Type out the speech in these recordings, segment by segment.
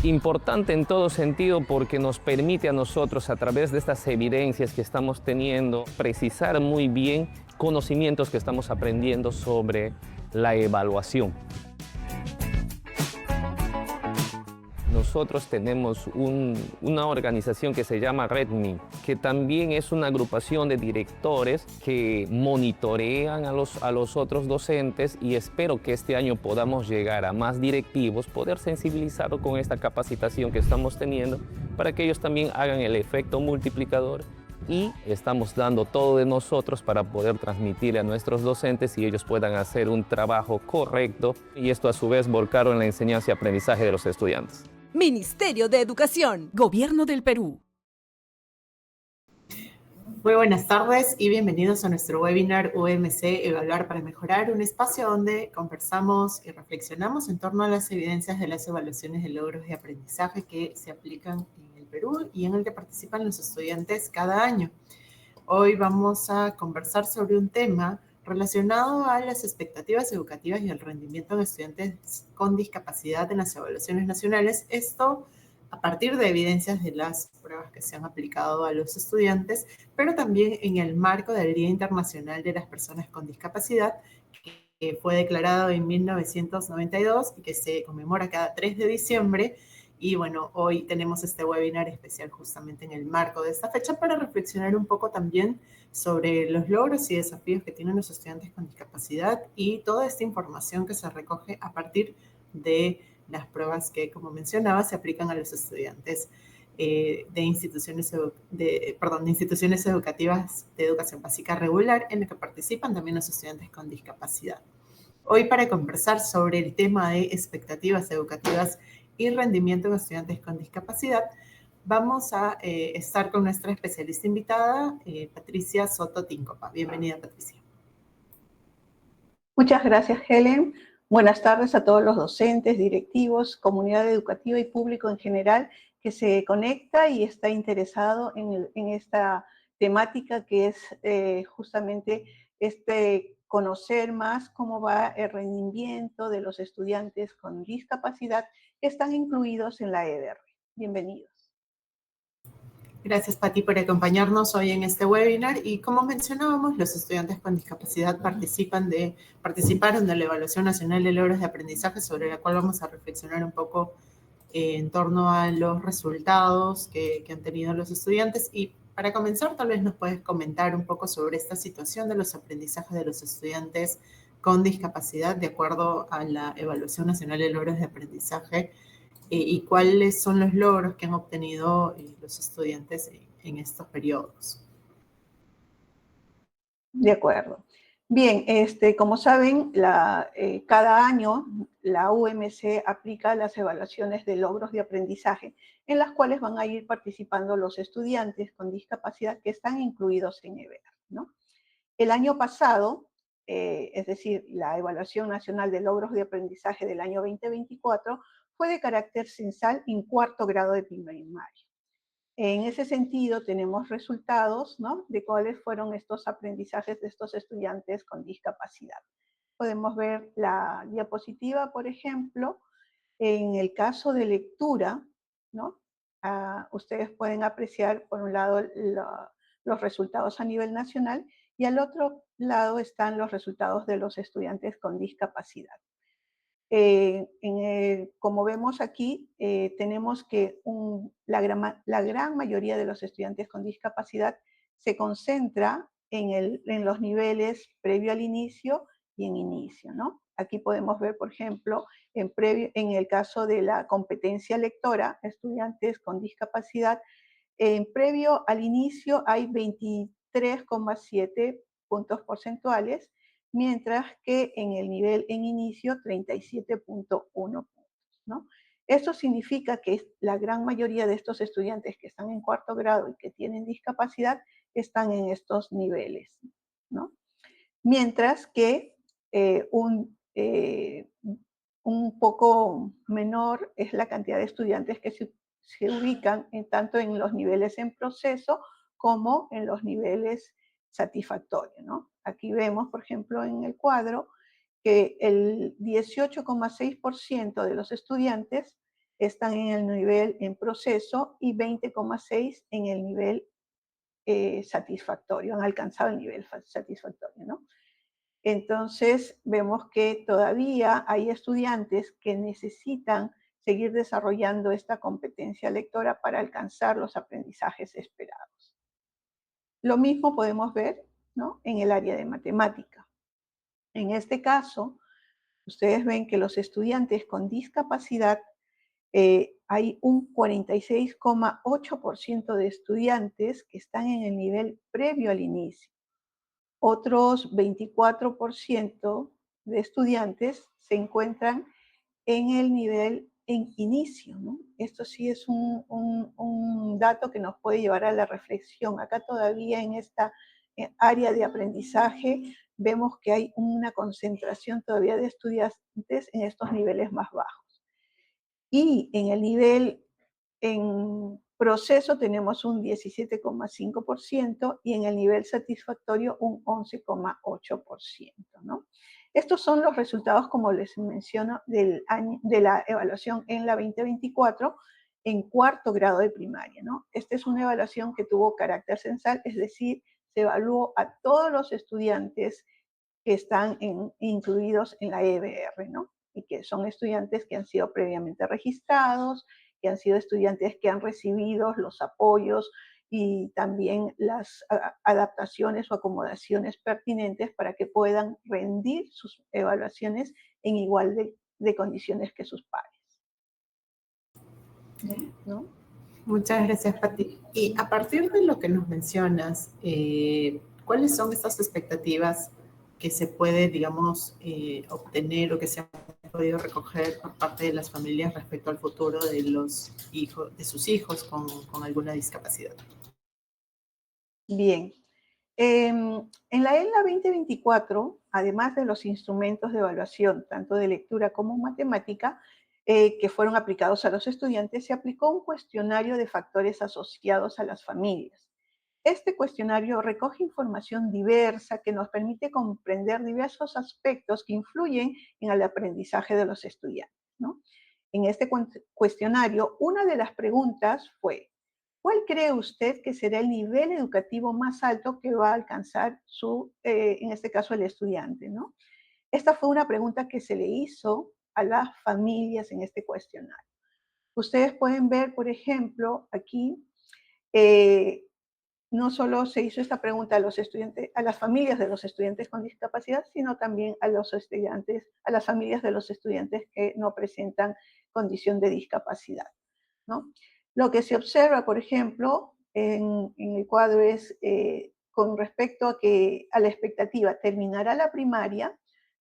Importante en todo sentido porque nos permite a nosotros, a través de estas evidencias que estamos teniendo, precisar muy bien conocimientos que estamos aprendiendo sobre la evaluación. Nosotros tenemos una organización que se llama REDMI, que también es una agrupación de directores que monitorean a los otros docentes, y espero que este año podamos llegar a más directivos, poder sensibilizarlos con esta capacitación que estamos teniendo para que ellos también hagan el efecto multiplicador, y estamos dando todo de nosotros para poder transmitirle a nuestros docentes y ellos puedan hacer un trabajo correcto, y esto a su vez volcarlo en la enseñanza y aprendizaje de los estudiantes. Ministerio de Educación, Gobierno del Perú. Muy buenas tardes y bienvenidos a nuestro webinar UMC Evaluar para Mejorar, un espacio donde conversamos y reflexionamos en torno a las evidencias de las evaluaciones de logros de aprendizaje que se aplican en el Perú y en el que participan los estudiantes cada año. Hoy vamos a conversar sobre un tema relacionado a las expectativas educativas y el rendimiento de estudiantes con discapacidad en las evaluaciones nacionales. Esto a partir de evidencias de las pruebas que se han aplicado a los estudiantes, pero también en el marco del Día Internacional de las Personas con Discapacidad, que fue declarado en 1992 y que se conmemora cada 3 de diciembre. Y bueno, hoy tenemos este webinar especial justamente en el marco de esta fecha para reflexionar un poco también sobre los logros y desafíos que tienen los estudiantes con discapacidad y toda esta información que se recoge a partir de las pruebas que, como mencionaba, se aplican a los estudiantes de instituciones educativas de educación básica regular, en la que participan también los estudiantes con discapacidad. Hoy, para conversar sobre el tema de expectativas educativas y rendimiento de estudiantes con discapacidad, vamos a estar con nuestra especialista invitada, Patricia Soto Tincopa. Bienvenida, Patricia. Muchas gracias, Helen. Buenas tardes a todos los docentes, directivos, comunidad educativa y público en general que se conecta y está interesado en esta temática que es justamente conocer más cómo va el rendimiento de los estudiantes con discapacidad que están incluidos en la EDR. Bienvenidos. Gracias, Pati, por acompañarnos hoy en este webinar. Y como mencionábamos, los estudiantes con discapacidad participaron de la Evaluación Nacional de Logros de Aprendizaje, sobre la cual vamos a reflexionar un poco en torno a los resultados que han tenido los estudiantes. Y para comenzar, tal vez nos puedes comentar un poco sobre esta situación de los aprendizajes de los estudiantes con discapacidad de acuerdo a la Evaluación Nacional de Logros de Aprendizaje, y cuáles son los logros que han obtenido los estudiantes en estos periodos. De acuerdo. Bien, como saben, cada año la UMC aplica las evaluaciones de logros de aprendizaje, en las cuales van a ir participando los estudiantes con discapacidad que están incluidos en EVER, ¿no? El año pasado, es decir, la Evaluación Nacional de Logros de Aprendizaje del año 2024, fue de carácter censal en cuarto grado de primaria. En ese sentido, tenemos resultados, ¿no?, de cuáles fueron estos aprendizajes de estos estudiantes con discapacidad. Podemos ver la diapositiva, por ejemplo. En el caso de lectura, ¿no?, ustedes pueden apreciar, por un lado, los resultados a nivel nacional, y al otro lado están los resultados de los estudiantes con discapacidad. Como vemos aquí, tenemos que la gran mayoría de los estudiantes con discapacidad se concentra en los niveles previo al inicio y en inicio, ¿no? Aquí podemos ver, por ejemplo, en el caso de la competencia lectora, estudiantes con discapacidad, previo al inicio hay 23,7 puntos porcentuales, mientras que en el nivel en inicio 37,1 puntos, ¿no? Eso significa que la gran mayoría de estos estudiantes que están en cuarto grado y que tienen discapacidad están en estos niveles, ¿no? Mientras que un poco menor es la cantidad de estudiantes que se ubican tanto en los niveles en proceso como en los niveles satisfactorios, ¿no? Aquí vemos, por ejemplo, en el cuadro, que el 18,6% de los estudiantes están en el nivel en proceso y 20,6 en el nivel satisfactorio, han alcanzado el nivel satisfactorio, ¿no? Entonces, vemos que todavía hay estudiantes que necesitan seguir desarrollando esta competencia lectora para alcanzar los aprendizajes esperados. Lo mismo podemos ver, ¿no?, en el área de matemática. En este caso, ustedes ven que los estudiantes con discapacidad, hay un 46,8% de estudiantes que están en el nivel previo al inicio. Otros 24% de estudiantes se encuentran en el nivel en inicio, ¿no? Esto sí es un dato que nos puede llevar a la reflexión. Acá todavía en esta área de aprendizaje vemos que hay una concentración todavía de estudiantes en estos niveles más bajos. Y en el nivel en proceso tenemos un 17,5% y en el nivel satisfactorio un 11,8%, ¿no? Estos son los resultados, como les menciono, de la evaluación en la 2024 en cuarto grado de primaria, ¿no? Esta es una evaluación que tuvo carácter censal, es decir, se evaluó a todos los estudiantes que están incluidos en la EBR, ¿no? Y que son estudiantes que han sido previamente registrados, que han sido estudiantes que han recibido los apoyos y también las adaptaciones o acomodaciones pertinentes para que puedan rendir sus evaluaciones en igual de condiciones que sus pares, ¿no? Muchas gracias, Pati. Y a partir de lo que nos mencionas, ¿cuáles son estas expectativas que se puede, digamos, obtener o que se han podido recoger por parte de las familias respecto al futuro de los hijos, de sus hijos con alguna discapacidad? Bien. En la ELA 2024, además de los instrumentos de evaluación, tanto de lectura como matemática, que fueron aplicados a los estudiantes, se aplicó un cuestionario de factores asociados a las familias. Este cuestionario recoge información diversa que nos permite comprender diversos aspectos que influyen en el aprendizaje de los estudiantes, ¿no? En este cuestionario, una de las preguntas fue: ¿cuál cree usted que será el nivel educativo más alto que va a alcanzar en este caso, el estudiante, ¿no? Esta fue una pregunta que se le hizo a las familias en este cuestionario. Ustedes pueden ver, por ejemplo, aquí, eh, no solo se hizo esta pregunta a los estudiantes, a las familias de los estudiantes con discapacidad, sino también a los estudiantes, a las familias de los estudiantes que no presentan condición de discapacidad, ¿no? Lo que se observa, por ejemplo, en el cuadro es con respecto a la expectativa, terminará la primaria,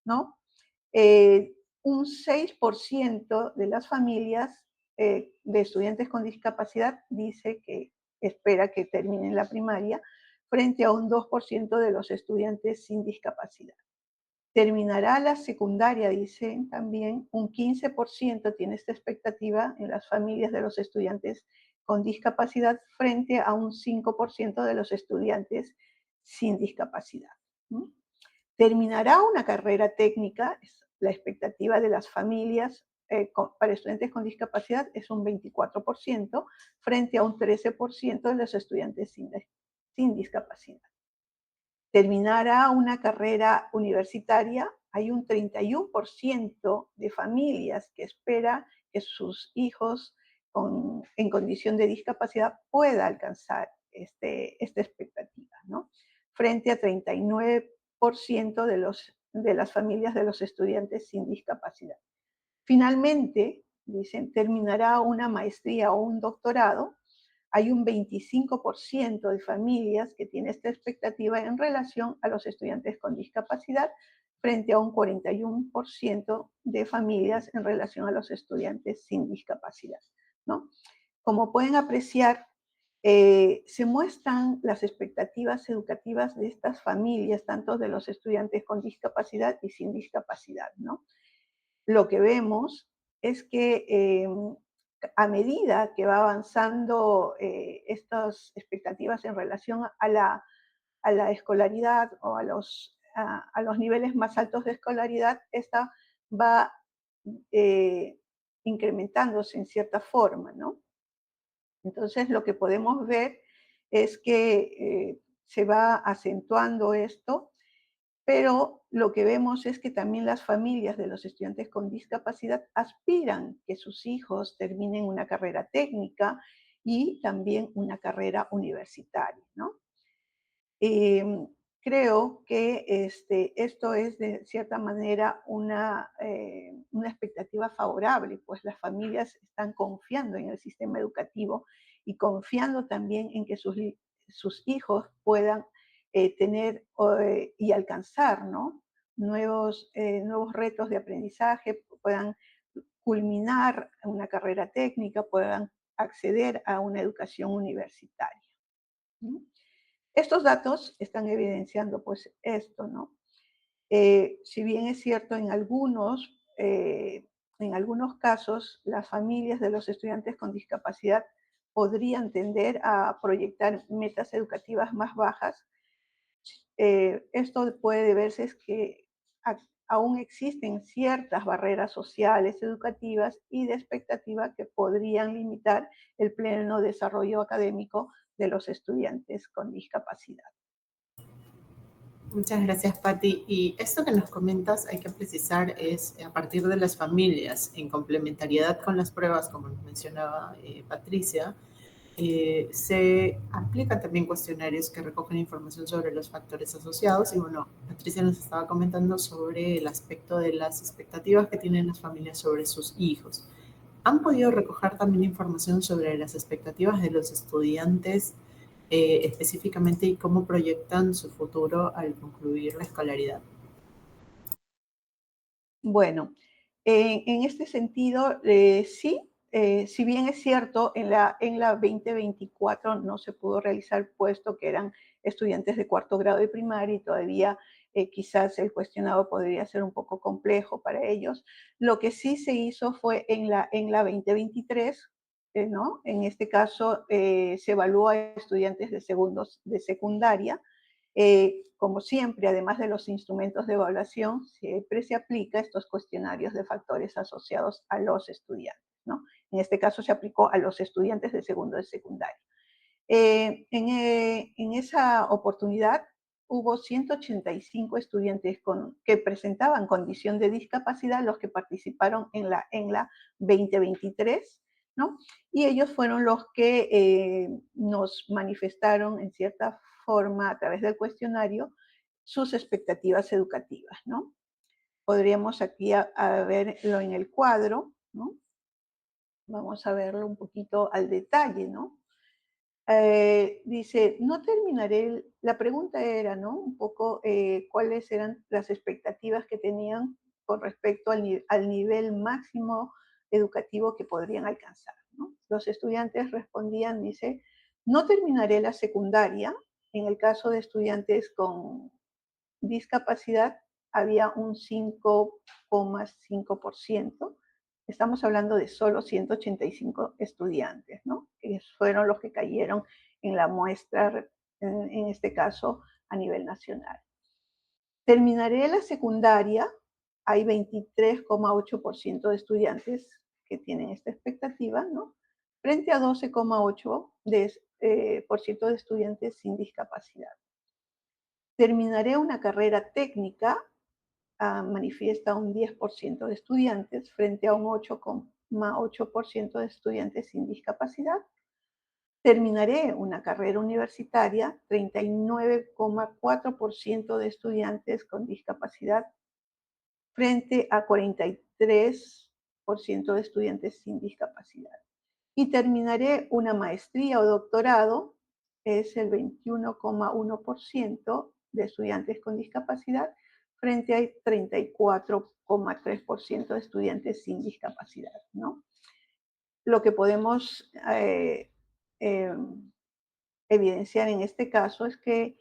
¿no? Un 6% de las familias de estudiantes con discapacidad dice que espera que terminen la primaria, frente a un 2% de los estudiantes sin discapacidad. Terminará la secundaria, dicen también, un 15% tiene esta expectativa en las familias de los estudiantes con discapacidad, frente a un 5% de los estudiantes sin discapacidad. Terminará una carrera técnica, la expectativa de las familias para estudiantes con discapacidad es un 24%, frente a un 13% de los estudiantes sin discapacidad. Terminará una carrera universitaria, hay un 31% de familias que espera que sus hijos en condición de discapacidad pueda alcanzar esta expectativa, ¿no? Frente a 39% de las familias de los estudiantes sin discapacidad. Finalmente, dicen, terminará una maestría o un doctorado. Hay un 25% de familias que tiene esta expectativa en relación a los estudiantes con discapacidad, frente a un 41% de familias en relación a los estudiantes sin discapacidad, ¿no? Como pueden apreciar, se muestran las expectativas educativas de estas familias, tanto de los estudiantes con discapacidad y sin discapacidad, ¿no? Lo que vemos es que a medida que va avanzando estas expectativas en relación a la escolaridad o a los niveles más altos de escolaridad, esta va incrementándose en cierta forma, ¿no? Entonces, lo que podemos ver es que se va acentuando esto, pero lo que vemos es que también las familias de los estudiantes con discapacidad aspiran que sus hijos terminen una carrera técnica y también una carrera universitaria, ¿no? Em, Creo que esto es de cierta manera una expectativa favorable, pues las familias están confiando en el sistema educativo y confiando también en que sus hijos puedan tener y alcanzar, ¿no? Nuevos retos de aprendizaje, puedan culminar una carrera técnica, puedan acceder a una educación universitaria, ¿no? Estos datos están evidenciando pues esto, ¿no? Si bien es cierto, en algunos casos, las familias de los estudiantes con discapacidad podrían tender a proyectar metas educativas más bajas, esto puede deberse es que aún existen ciertas barreras sociales, educativas y de expectativa que podrían limitar el pleno desarrollo académico de los estudiantes con discapacidad. Muchas gracias, Patti. Y esto que nos comentas, hay que precisar, es a partir de las familias, en complementariedad con las pruebas, como nos mencionaba Patricia, se aplican también cuestionarios que recogen información sobre los factores asociados. Y bueno, Patricia nos estaba comentando sobre el aspecto de las expectativas que tienen las familias sobre sus hijos. ¿Han podido recoger también información sobre las expectativas de los estudiantes específicamente y cómo proyectan su futuro al concluir la escolaridad? Bueno, en este sentido, sí, si bien es cierto, en la 2024 no se pudo realizar puesto que eran estudiantes de cuarto grado de primaria y todavía quizás el cuestionado podría ser un poco complejo para ellos. Lo que sí se hizo fue en la 2023, ¿no? En este caso se evaluó a estudiantes de secundaria. Como siempre, además de los instrumentos de evaluación, siempre se aplica estos cuestionarios de factores asociados a los estudiantes, ¿no? En este caso se aplicó a los estudiantes de segundo de secundaria. En esa oportunidad hubo 185 estudiantes que presentaban condición de discapacidad, los que participaron en la 2023, ¿no? Y ellos fueron los que nos manifestaron en cierta forma a través del cuestionario sus expectativas educativas, ¿no? Podríamos aquí a verlo en el cuadro, ¿no? Vamos a verlo un poquito al detalle, ¿no? Dice, no terminaré, la pregunta era, ¿no? Un poco cuáles eran las expectativas que tenían con respecto al nivel máximo educativo que podrían alcanzar, ¿no? Los estudiantes respondían, dice, no terminaré la secundaria. En el caso de estudiantes con discapacidad había un 5,5%. Estamos hablando de solo 185 estudiantes, ¿no? Que fueron los que cayeron en la muestra, en este caso a nivel nacional. Terminaré la secundaria, hay 23,8% de estudiantes que tienen esta expectativa, ¿no? Frente a 12,8% por ciento de estudiantes sin discapacidad. Terminaré una carrera técnica, manifiesta un 10% de estudiantes frente a un 8,8% de estudiantes sin discapacidad. Terminaré una carrera universitaria, 39,4% de estudiantes con discapacidad frente a 43% de estudiantes sin discapacidad. Y terminaré una maestría o doctorado, es el 21,1% de estudiantes con discapacidad frente a 34,3% de estudiantes sin discapacidad, ¿no? Lo que podemos eh, evidenciar en este caso es que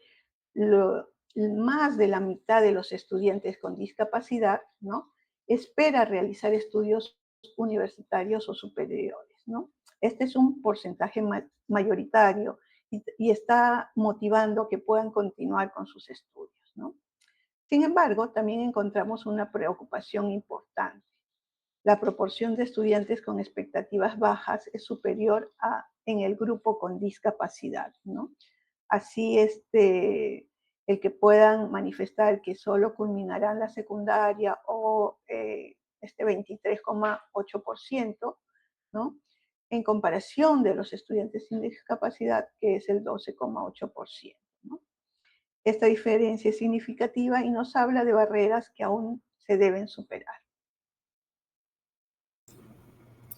más de la mitad de los estudiantes con discapacidad, ¿no? Espera realizar estudios universitarios o superiores, ¿no? Este es un porcentaje mayoritario y está motivando que puedan continuar con sus estudios, ¿no? Sin embargo, también encontramos una preocupación importante. la proporción de estudiantes con expectativas bajas es superior en el grupo con discapacidad, ¿no? Así, el que puedan manifestar que solo culminarán la secundaria o 23,8%, ¿no? En comparación de los estudiantes sin discapacidad, que es el 12,8%, ¿no? Esta diferencia es significativa y nos habla de barreras que aún se deben superar.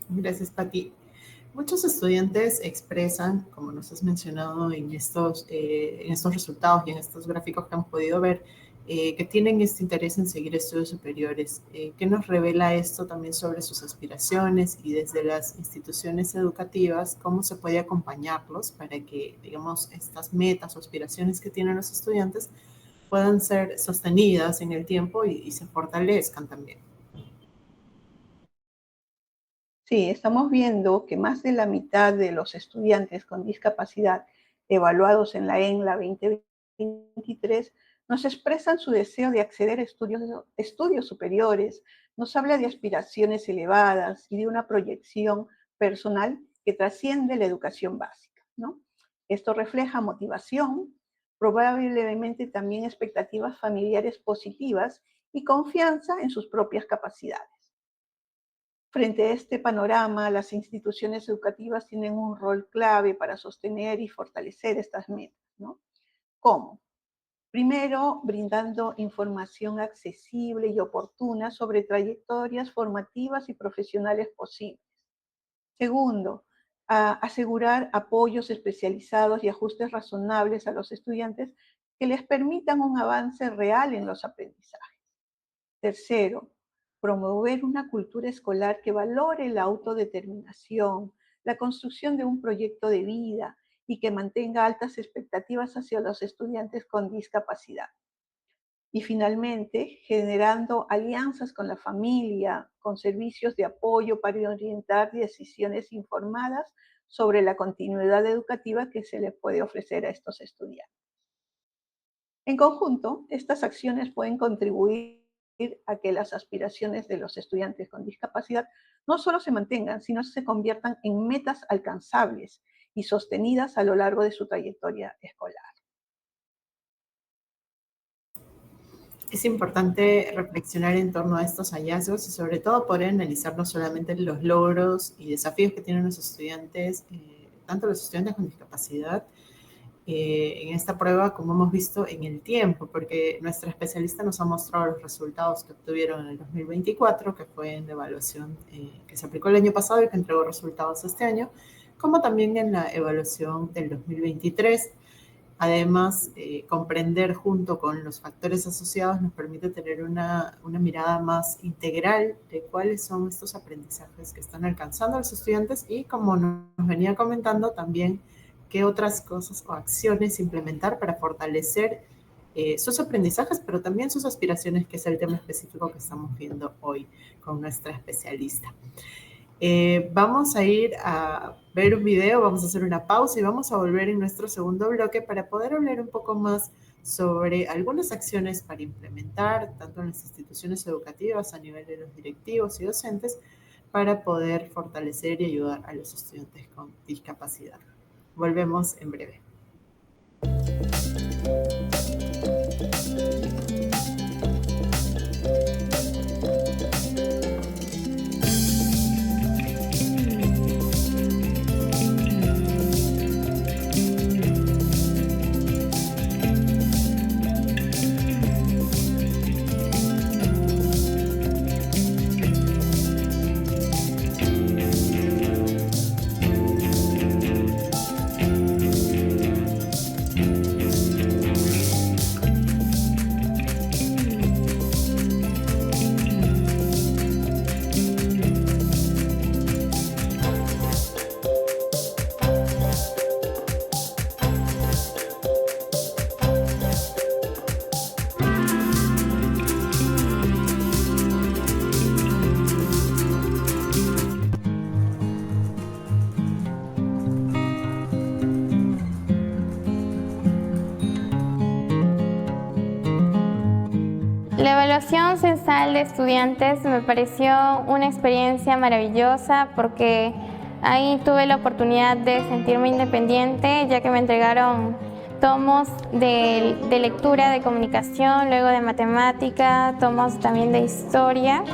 Gracias, Pati. Muchos estudiantes expresan, como nos has mencionado en estos resultados y en estos gráficos que hemos podido ver, que tienen este interés en seguir estudios superiores. ¿Qué nos revela esto también sobre sus aspiraciones y desde las instituciones educativas, cómo se puede acompañarlos para que, digamos, estas metas o aspiraciones que tienen los estudiantes puedan ser sostenidas en el tiempo y se fortalezcan también? Sí, estamos viendo que más de la mitad de los estudiantes con discapacidad evaluados en la ENLA 2023 nos expresan su deseo de acceder a estudios superiores, nos habla de aspiraciones elevadas y de una proyección personal que trasciende la educación básica, ¿no? Esto refleja motivación, probablemente también expectativas familiares positivas y confianza en sus propias capacidades. Frente a este panorama, las instituciones educativas tienen un rol clave para sostener y fortalecer estas metas, ¿no? ¿Cómo? Primero, brindando información accesible y oportuna sobre trayectorias formativas y profesionales posibles. Segundo, asegurar apoyos especializados y ajustes razonables a los estudiantes que les permitan un avance real en los aprendizajes. Tercero, promover una cultura escolar que valore la autodeterminación, la construcción de un proyecto de vida y que mantenga altas expectativas hacia los estudiantes con discapacidad. Y finalmente, generando alianzas con la familia, con servicios de apoyo para orientar decisiones informadas sobre la continuidad educativa que se les puede ofrecer a estos estudiantes. En conjunto, estas acciones pueden contribuir a que las aspiraciones de los estudiantes con discapacidad no solo se mantengan, sino se conviertan en metas alcanzables y sostenidas a lo largo de su trayectoria escolar. Es importante reflexionar en torno a estos hallazgos y sobre todo poder analizar no solamente los logros y desafíos que tienen los estudiantes, tanto los estudiantes con discapacidad, en esta prueba, como hemos visto, en el tiempo, porque nuestra especialista nos ha mostrado los resultados que obtuvieron en el 2024, que fue en la evaluación que se aplicó el año pasado y que entregó resultados este año, como también en la evaluación del 2023. Además, comprender junto con los factores asociados nos permite tener una mirada más integral de cuáles son estos aprendizajes que están alcanzando los estudiantes y, como nos venía comentando, también qué otras cosas o acciones implementar para fortalecer sus aprendizajes, pero también sus aspiraciones, que es el tema específico que estamos viendo hoy con nuestra especialista. Vamos a ir a ver un video, vamos a hacer una pausa y vamos a volver en nuestro segundo bloque para poder hablar un poco más sobre algunas acciones para implementar, tanto en las instituciones educativas a nivel de los directivos y docentes, para poder fortalecer y ayudar a los estudiantes con discapacidad. Volvemos en breve. La evaluación censal de estudiantes me pareció una experiencia maravillosa porque ahí tuve la oportunidad de sentirme independiente, ya que me entregaron tomos de lectura de comunicación, luego de matemática, tomos también de historia,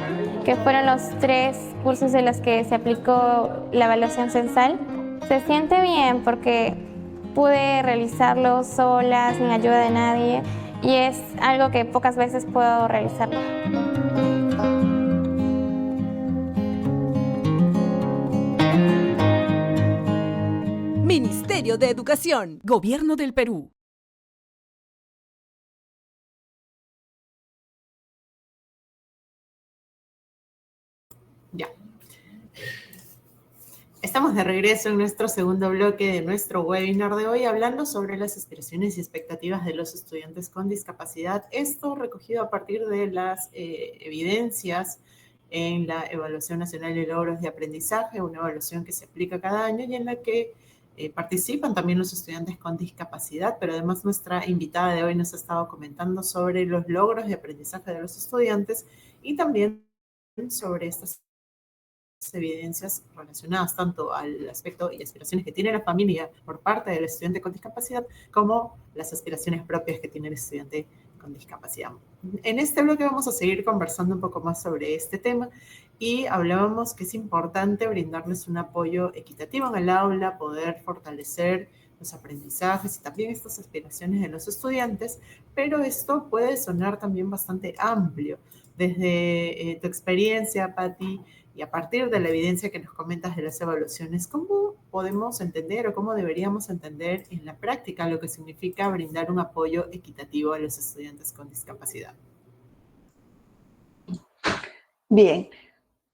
que fueron los 3 cursos de los que se aplicó la evaluación censal. Se siente bien porque pude realizarlo sola, sin ayuda de nadie, y es algo que pocas veces puedo realizarlo. Ministerio de Educación, Gobierno del Perú. Ya. Estamos de regreso en nuestro segundo bloque de nuestro webinar de hoy, hablando sobre las aspiraciones y expectativas de los estudiantes con discapacidad. Esto recogido a partir de las evidencias en la Evaluación Nacional de Logros de Aprendizaje, una evaluación que se aplica cada año y en la que participan también los estudiantes con discapacidad, pero además nuestra invitada de hoy nos ha estado comentando sobre los logros de aprendizaje de los estudiantes y también sobre estas evidencias relacionadas tanto al aspecto y aspiraciones que tiene la familia por parte del estudiante con discapacidad, como las aspiraciones propias que tiene el estudiante con discapacidad. En este bloque vamos a seguir conversando un poco más sobre este tema y hablábamos que es importante brindarles un apoyo equitativo en el aula, poder fortalecer los aprendizajes y también estas aspiraciones de los estudiantes, pero esto puede sonar también bastante amplio. Desde tu experiencia, Patti, y a partir de la evidencia que nos comentas de las evaluaciones, ¿cómo podemos entender o cómo deberíamos entender en la práctica lo que significa brindar un apoyo equitativo a los estudiantes con discapacidad? Bien,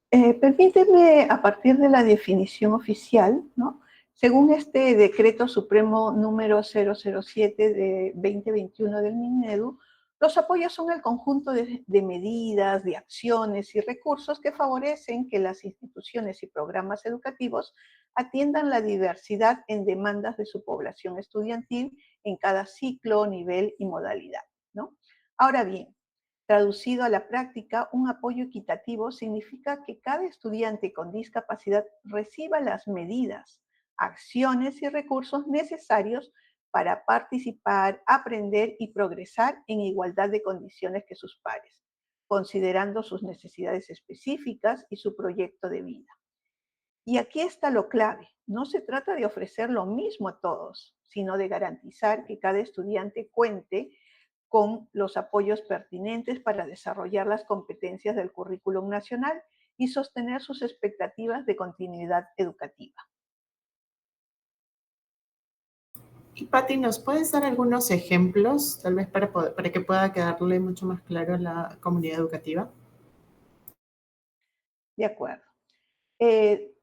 permíteme, a partir de la definición oficial, ¿no? Según este Decreto Supremo número 007 de 2021 del MINEDU, los apoyos son el conjunto de medidas, de acciones y recursos que favorecen que las instituciones y programas educativos atiendan la diversidad en demandas de su población estudiantil en cada ciclo, nivel y modalidad, ¿no? Ahora bien, traducido a la práctica, un apoyo equitativo significa que cada estudiante con discapacidad reciba las medidas, acciones y recursos necesarios para participar, aprender y progresar en igualdad de condiciones que sus pares, considerando sus necesidades específicas y su proyecto de vida. Y aquí está lo clave. No se trata de ofrecer lo mismo a todos, sino de garantizar que cada estudiante cuente con los apoyos pertinentes para desarrollar las competencias del currículum nacional y sostener sus expectativas de continuidad educativa. Y Patti, ¿nos puedes dar algunos ejemplos, tal vez para que pueda quedarle mucho más claro a la comunidad educativa? De acuerdo.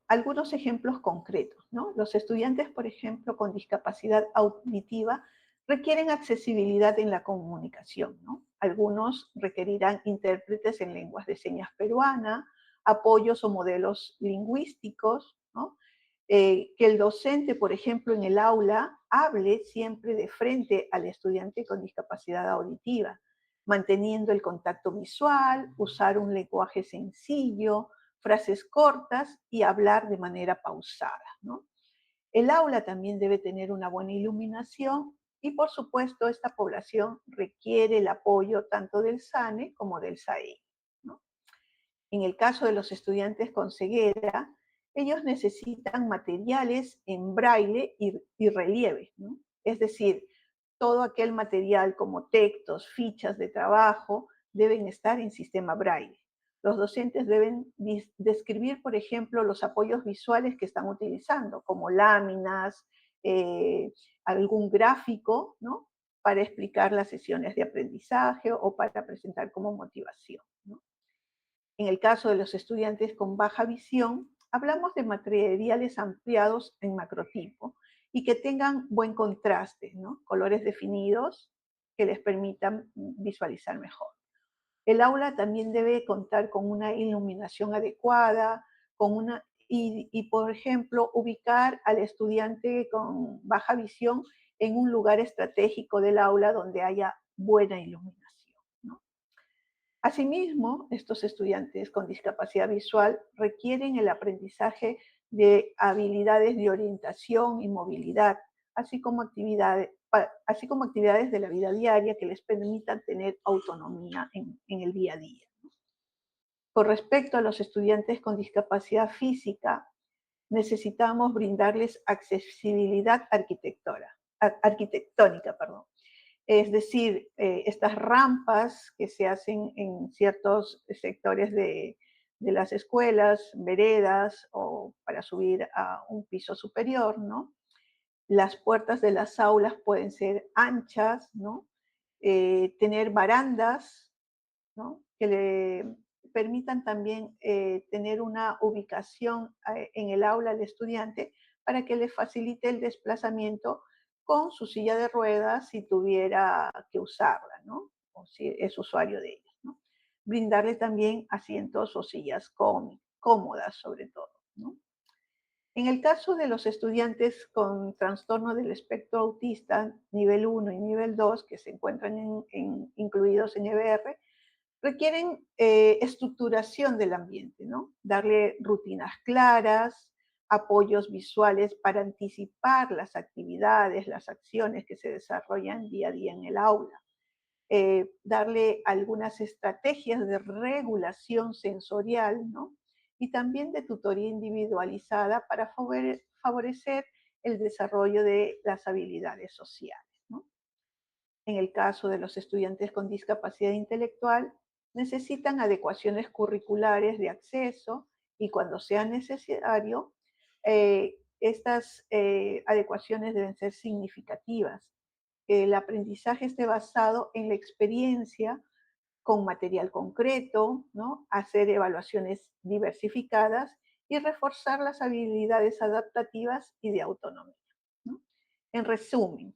Algunos ejemplos concretos, ¿no? Los estudiantes, por ejemplo, con discapacidad auditiva requieren accesibilidad en la comunicación, ¿no? Algunos requerirán intérpretes en lenguas de señas peruana, apoyos o modelos lingüísticos, ¿no? Que el docente, por ejemplo, en el aula, hable siempre de frente al estudiante con discapacidad auditiva, manteniendo el contacto visual, usar un lenguaje sencillo, frases cortas y hablar de manera pausada, ¿no? El aula también debe tener una buena iluminación y, por supuesto, esta población requiere el apoyo tanto del SANE como del SAE, ¿no? En el caso de los estudiantes con ceguera, ellos necesitan materiales en braille y relieve, ¿no? Es decir, todo aquel material como textos, fichas de trabajo, deben estar en sistema braille. Los docentes deben describir, por ejemplo, los apoyos visuales que están utilizando, como láminas, eh, algún gráfico, ¿no? Para explicar las sesiones de aprendizaje o para presentar como motivación, ¿no? En el caso de los estudiantes con baja visión, hablamos de materiales ampliados en macrotipo y que tengan buen contraste, ¿no? Colores definidos que les permitan visualizar mejor. El aula también debe contar con una iluminación adecuada, por ejemplo, ubicar al estudiante con baja visión en un lugar estratégico del aula donde haya buena iluminación, ¿no? Asimismo, estos estudiantes con discapacidad visual requieren el aprendizaje de habilidades de orientación y movilidad, así como actividades de la vida diaria que les permitan tener autonomía en el día a día. Con respecto a los estudiantes con discapacidad física, necesitamos brindarles accesibilidad arquitectónica, perdón. Es decir, estas rampas que se hacen en ciertos sectores de las escuelas, veredas o para subir a un piso superior, ¿no? Las puertas de las aulas pueden ser anchas, ¿no? Tener barandas, ¿no? Que le permitan también tener una ubicación en el aula al estudiante para que le facilite el desplazamiento con su silla de ruedas si tuviera que usarla, ¿no? O si es usuario de ella, ¿no? Brindarle también asientos o sillas cómodas sobre todo, ¿no? En el caso de los estudiantes con trastorno del espectro autista, nivel 1 y nivel 2, que se encuentran incluidos en EBR, requieren estructuración del ambiente, ¿no? Darle rutinas claras, apoyos visuales para anticipar las actividades, las acciones que se desarrollan día a día en el aula. Darle algunas estrategias de regulación sensorial, ¿no? Y también de tutoría individualizada para favorecer el desarrollo de las habilidades sociales, ¿no? En el caso de los estudiantes con discapacidad intelectual, necesitan adecuaciones curriculares de acceso y cuando sea necesario, estas adecuaciones deben ser significativas. El aprendizaje esté basado en la experiencia con material concreto, ¿no? Hacer evaluaciones diversificadas y reforzar las habilidades adaptativas y de autonomía, ¿no? En resumen,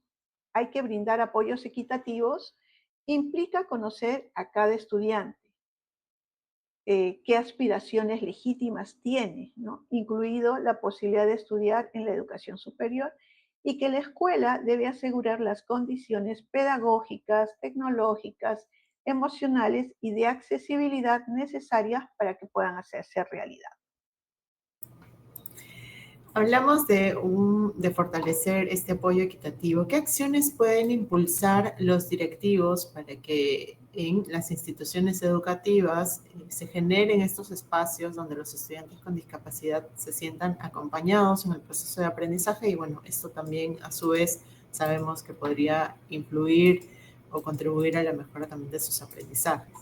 hay que brindar apoyos equitativos, implica conocer a cada estudiante, qué aspiraciones legítimas tiene, ¿no? Incluido la posibilidad de estudiar en la educación superior y que la escuela debe asegurar las condiciones pedagógicas, tecnológicas, emocionales y de accesibilidad necesarias para que puedan hacerse realidad. Hablamos de fortalecer este apoyo equitativo. ¿Qué acciones pueden impulsar los directivos para que en las instituciones educativas se generen estos espacios donde los estudiantes con discapacidad se sientan acompañados en el proceso de aprendizaje? Y bueno, esto también a su vez sabemos que podría influir o contribuir a la mejora también de sus aprendizajes.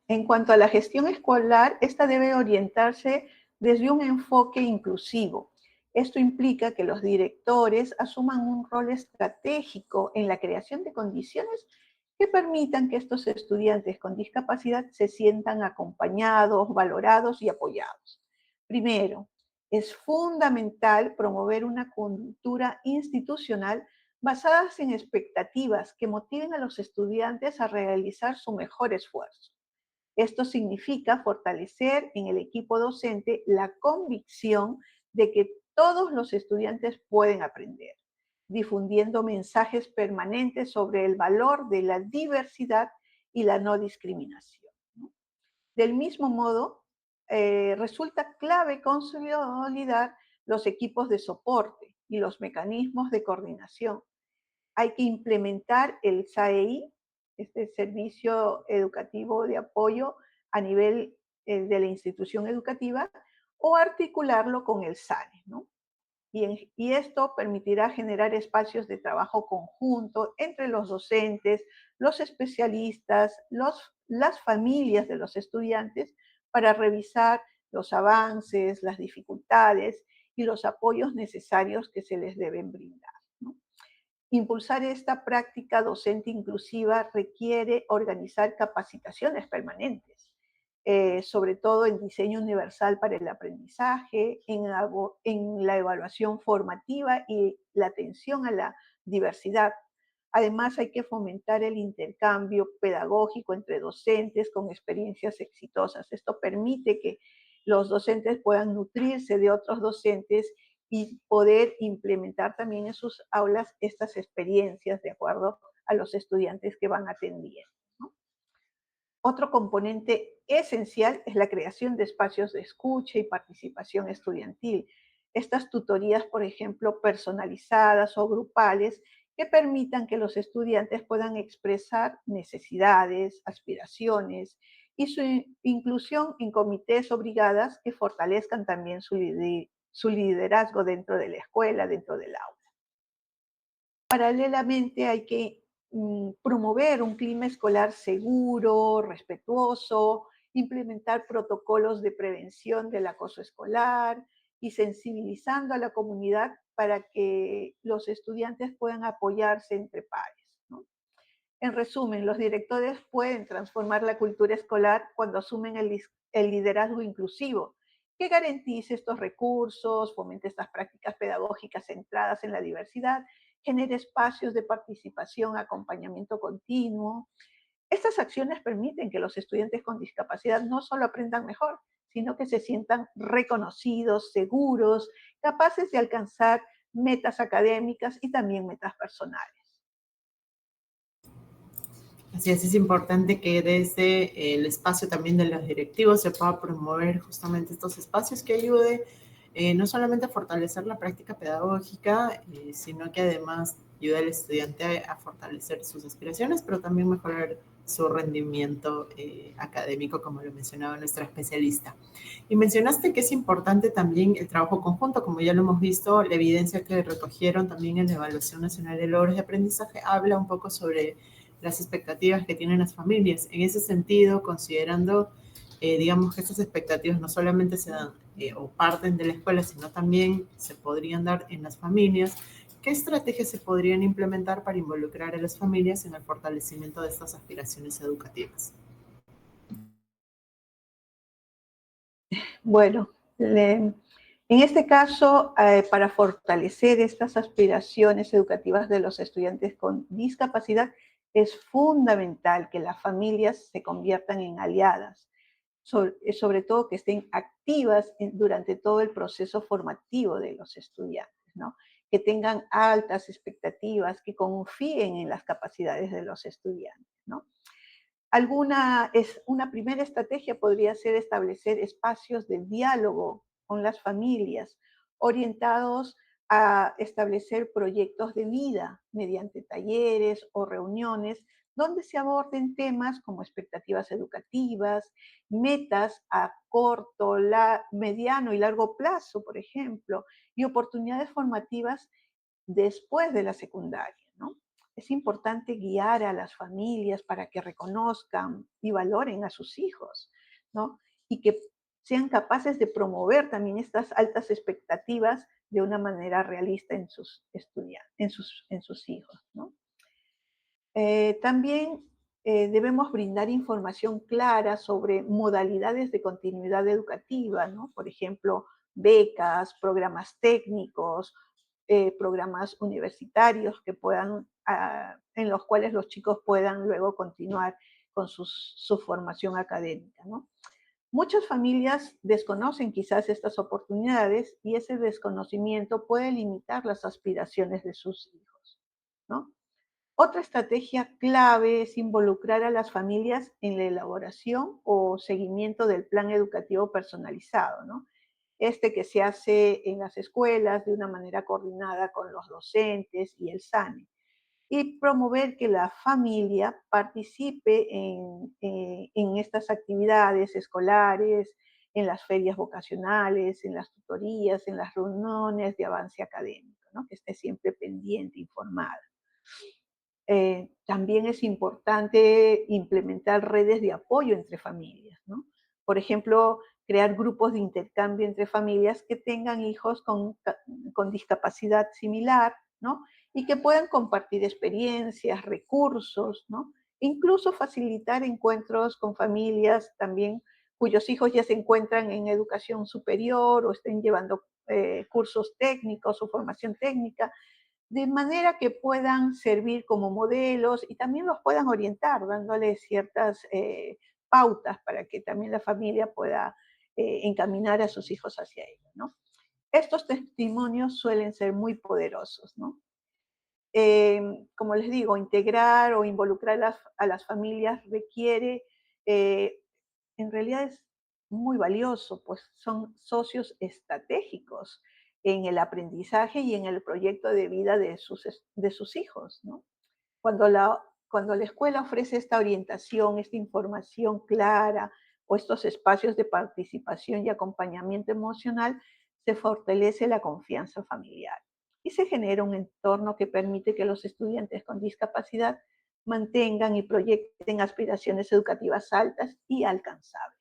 En cuanto a la gestión escolar, esta debe orientarse desde un enfoque inclusivo. Esto implica que los directores asuman un rol estratégico en la creación de condiciones que permitan que estos estudiantes con discapacidad se sientan acompañados, valorados y apoyados. Primero, es fundamental promover una cultura institucional basada en expectativas que motiven a los estudiantes a realizar su mejor esfuerzo. Esto significa fortalecer en el equipo docente la convicción de que todos los estudiantes pueden aprender, difundiendo mensajes permanentes sobre el valor de la diversidad y la no discriminación, ¿no? Del mismo modo, resulta clave consolidar los equipos de soporte y los mecanismos de coordinación. Hay que implementar el SAEI, este servicio educativo de apoyo a nivel de la institución educativa, o articularlo con el SANE, ¿no? Y esto permitirá generar espacios de trabajo conjunto entre los docentes, los especialistas, las familias de los estudiantes para revisar los avances, las dificultades y los apoyos necesarios que se les deben brindar, ¿no? Impulsar esta práctica docente inclusiva requiere organizar capacitaciones permanentes, sobre todo en diseño universal para el aprendizaje, en la evaluación formativa y la atención a la diversidad. Además, hay que fomentar el intercambio pedagógico entre docentes con experiencias exitosas. Esto permite que los docentes puedan nutrirse de otros docentes y poder implementar también en sus aulas estas experiencias de acuerdo a los estudiantes que van atendiendo, ¿no? Otro componente esencial es la creación de espacios de escucha y participación estudiantil. Estas tutorías, por ejemplo, personalizadas o grupales, que permitan que los estudiantes puedan expresar necesidades, aspiraciones y su inclusión en comités o brigadas que fortalezcan también su liderazgo dentro de la escuela, dentro del aula. Paralelamente hay que promover un clima escolar seguro, respetuoso, implementar protocolos de prevención del acoso escolar y sensibilizando a la comunidad para que los estudiantes puedan apoyarse entre pares, ¿no? En resumen, los directores pueden transformar la cultura escolar cuando asumen el liderazgo inclusivo, que garantice estos recursos, fomente estas prácticas pedagógicas centradas en la diversidad, genere espacios de participación, acompañamiento continuo. Estas acciones permiten que los estudiantes con discapacidad no solo aprendan mejor, sino que se sientan reconocidos, seguros, capaces de alcanzar metas académicas y también metas personales. Así es importante que desde el espacio también de los directivos se pueda promover justamente estos espacios que ayude no solamente a fortalecer la práctica pedagógica, sino que además ayude al estudiante a fortalecer sus aspiraciones, pero también mejorar su rendimiento académico, como lo mencionaba nuestra especialista. Y mencionaste que es importante también el trabajo conjunto, como ya lo hemos visto, la evidencia que recogieron también en la Evaluación Nacional de Logros de Aprendizaje habla un poco sobre las expectativas que tienen las familias. En ese sentido, considerando, digamos, que estas expectativas no solamente se dan o parten de la escuela, sino también se podrían dar en las familias, ¿qué estrategias se podrían implementar para involucrar a las familias en el fortalecimiento de estas aspiraciones educativas? Bueno, en este caso, para fortalecer estas aspiraciones educativas de los estudiantes con discapacidad, es fundamental que las familias se conviertan en aliadas, sobre todo que estén activas durante todo el proceso formativo de los estudiantes, ¿no? Que tengan altas expectativas, que confíen en las capacidades de los estudiantes, ¿no? Una primera estrategia podría ser establecer espacios de diálogo con las familias, orientados a establecer proyectos de vida mediante talleres o reuniones donde se aborden temas como expectativas educativas, metas a corto, mediano y largo plazo, por ejemplo, y oportunidades formativas después de la secundaria, ¿no? Es importante guiar a las familias para que reconozcan y valoren a sus hijos, ¿no? Y que sean capaces de promover también estas altas expectativas de una manera realista en sus estudiantes, en sus hijos, ¿no? También debemos brindar información clara sobre modalidades de continuidad educativa, ¿no? Por ejemplo, becas, programas técnicos, programas universitarios que puedan, en los cuales los chicos puedan luego continuar con su formación académica, ¿no? Muchas familias desconocen quizás estas oportunidades y ese desconocimiento puede limitar las aspiraciones de sus hijos, ¿no? Otra estrategia clave es involucrar a las familias en la elaboración o seguimiento del plan educativo personalizado, ¿no? Este que se hace en las escuelas de una manera coordinada con los docentes y el SANE. Y promover que la familia participe en estas actividades escolares, en las ferias vocacionales, en las tutorías, en las reuniones de avance académico, ¿no? Que esté siempre pendiente, informada. También es importante implementar redes de apoyo entre familias, ¿no? Por ejemplo, crear grupos de intercambio entre familias que tengan hijos con discapacidad similar, ¿no? Y que puedan compartir experiencias, recursos, ¿no? Incluso facilitar encuentros con familias también cuyos hijos ya se encuentran en educación superior o estén llevando cursos técnicos o formación técnica, de manera que puedan servir como modelos y también los puedan orientar, dándoles ciertas pautas para que también la familia pueda encaminar a sus hijos hacia ello, ¿no? estos testimonios suelen ser muy poderosos, ¿no? Como les digo, integrar o involucrar a las familias requiere, eh, en realidad es muy valioso, pues son socios estratégicos en el aprendizaje y en el proyecto de vida de sus hijos, ¿no? Cuando cuando la escuela ofrece esta orientación, esta información clara o estos espacios de participación y acompañamiento emocional, se fortalece la confianza familiar y se genera un entorno que permite que los estudiantes con discapacidad mantengan y proyecten aspiraciones educativas altas y alcanzables.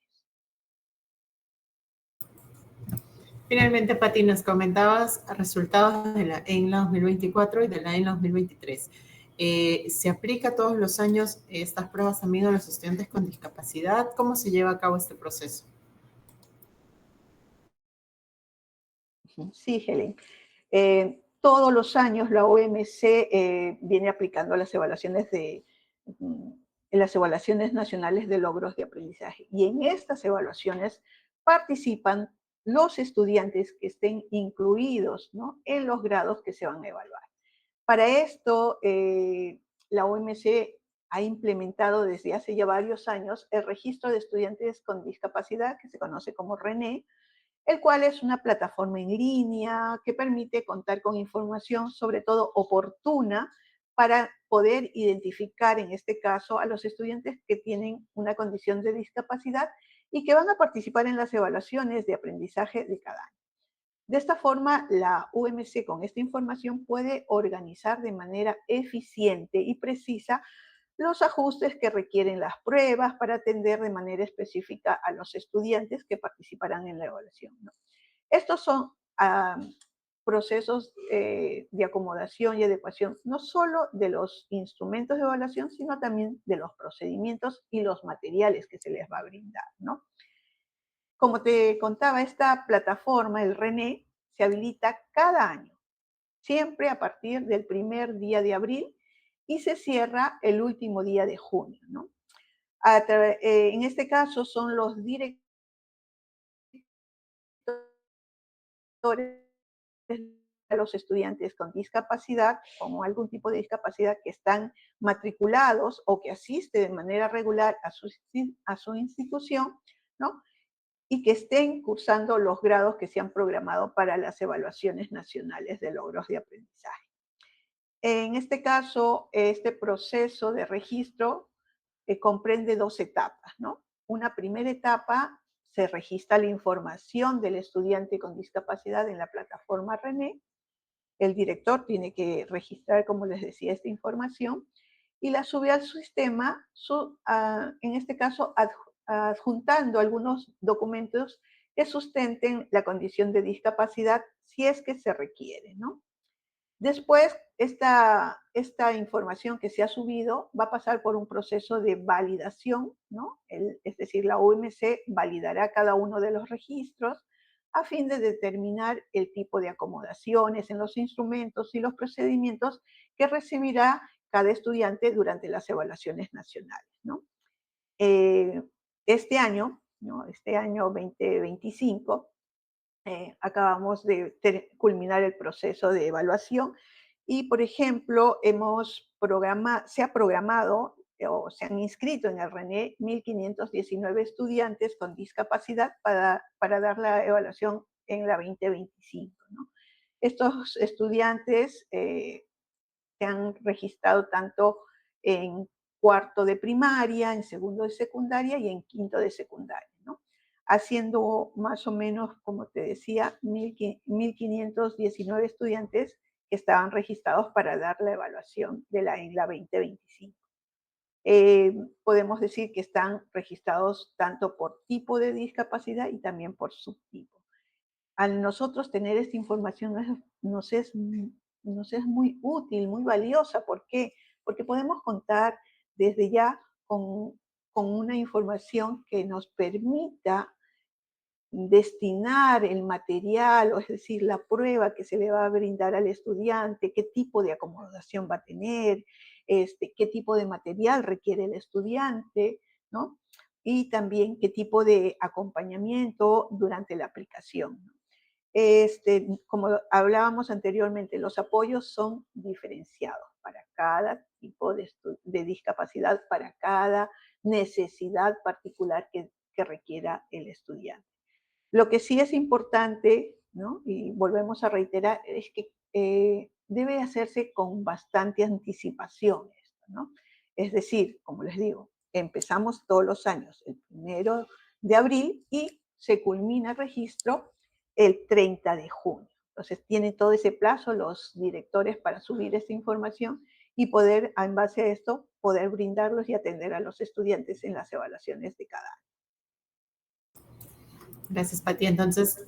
Finalmente, Pati, nos comentabas resultados de la ENLA 2024 y de la ENLA 2023. ¿Se aplica todos los años estas pruebas también a los estudiantes con discapacidad? ¿Cómo se lleva a cabo este proceso? Sí, Helen. Todos los años la OMC viene aplicando mm, las evaluaciones nacionales de logros de aprendizaje. Y en estas evaluaciones participan los estudiantes que estén incluidos, ¿no?, en los grados que se van a evaluar. Para esto, la OMC ha implementado desde hace ya varios años el registro de estudiantes con discapacidad, que se conoce como RENE, el cual es una plataforma en línea que permite contar con información, sobre todo oportuna, para poder identificar, en este caso, a los estudiantes que tienen una condición de discapacidad y que van a participar en las evaluaciones de aprendizaje de cada año. De esta forma, la UMC con esta información puede organizar de manera eficiente y precisa los ajustes que requieren las pruebas para atender de manera específica a los estudiantes que participarán en la evaluación, ¿no? Estos son procesos de acomodación y adecuación, no solo de los instrumentos de evaluación, sino también de los procedimientos y los materiales que se les va a brindar, ¿no? Como te contaba, esta plataforma, el RENE, se habilita cada año, siempre a partir del primer día de abril y se cierra el último día de junio, ¿no? En este caso son los directores de los estudiantes con discapacidad, con algún tipo de discapacidad, que están matriculados o que asisten de manera regular a su institución, ¿no?, y que estén cursando los grados que se han programado para las evaluaciones nacionales de logros de aprendizaje. En este caso, este proceso de registro comprende dos etapas, ¿no? Una primera etapa, se registra la información del estudiante con discapacidad en la plataforma RENE. El director tiene que registrar, como les decía, esta información y la sube al sistema, en este caso adjuntando algunos documentos que sustenten la condición de discapacidad si es que se requiere, ¿no? Después, esta información que se ha subido va a pasar por un proceso de validación, ¿no? Es decir, la OMC validará cada uno de los registros a fin de determinar el tipo de acomodaciones en los instrumentos y los procedimientos que recibirá cada estudiante durante las evaluaciones nacionales, ¿no? Eh, este año, ¿no?, este año 2025, acabamos de culminar el proceso de evaluación y, por ejemplo, se ha programado o se han inscrito en el RENE 1.519 estudiantes con discapacidad para dar la evaluación en la 2025, ¿no? Estos estudiantes se han registrado tanto en cuarto de primaria, en segundo de secundaria y en quinto de secundaria, ¿no?, haciendo más o menos, como te decía, 1.519 estudiantes que estaban registrados para dar la evaluación de la ENLA 2025. Podemos decir que están registrados tanto por tipo de discapacidad y también por subtipo. Al nosotros tener esta información nos es muy útil, muy valiosa. ¿Por qué? Porque podemos contar desde ya con una información que nos permita destinar el material, o es decir, la prueba que se le va a brindar al estudiante, qué tipo de acomodación va a tener, qué tipo de material requiere el estudiante, ¿no? Y también qué tipo de acompañamiento durante la aplicación, ¿no? como hablábamos anteriormente, los apoyos son diferenciados para cada tipo de discapacidad, para cada necesidad particular que requiera el estudiante. Lo que sí es importante, ¿no? Y volvemos a reiterar, es que debe hacerse con bastante anticipación esto, ¿no? Es decir, como les digo, empezamos todos los años el 1 de abril y se culmina el registro el 30 de junio. Entonces, tienen todo ese plazo los directores para subir esta información y poder, en base a esto, poder brindarlos y atender a los estudiantes en las evaluaciones de cada año. Gracias, Pati. Entonces,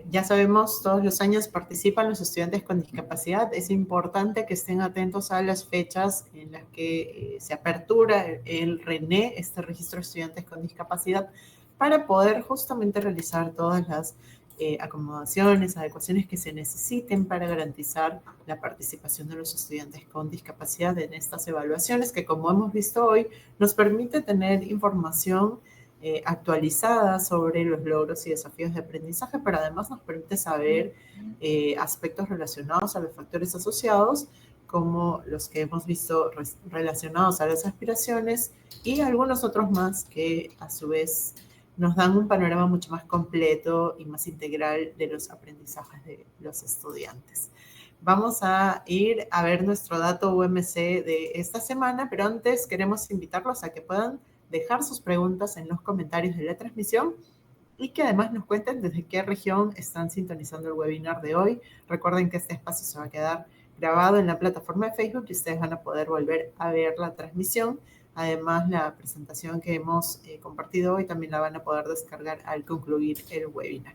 ya sabemos, todos los años participan los estudiantes con discapacidad. Es importante que estén atentos a las fechas en las que se apertura el RENE, este registro de estudiantes con discapacidad, para poder justamente realizar todas las acomodaciones, adecuaciones que se necesiten para garantizar la participación de los estudiantes con discapacidad en estas evaluaciones, que como hemos visto hoy, nos permite tener información actualizada sobre los logros y desafíos de aprendizaje, pero además nos permite saber aspectos relacionados a los factores asociados, como los que hemos visto relacionados a las aspiraciones y algunos otros más que a su vez nos dan un panorama mucho más completo y más integral de los aprendizajes de los estudiantes. Vamos a ir a ver nuestro dato UMC de esta semana, pero antes queremos invitarlos a que puedan dejar sus preguntas en los comentarios de la transmisión y que además nos cuenten desde qué región están sintonizando el webinar de hoy. Recuerden que este espacio se va a quedar grabado en la plataforma de Facebook y ustedes van a poder volver a ver la transmisión. Además, la presentación que hemos compartido hoy también la van a poder descargar al concluir el webinar.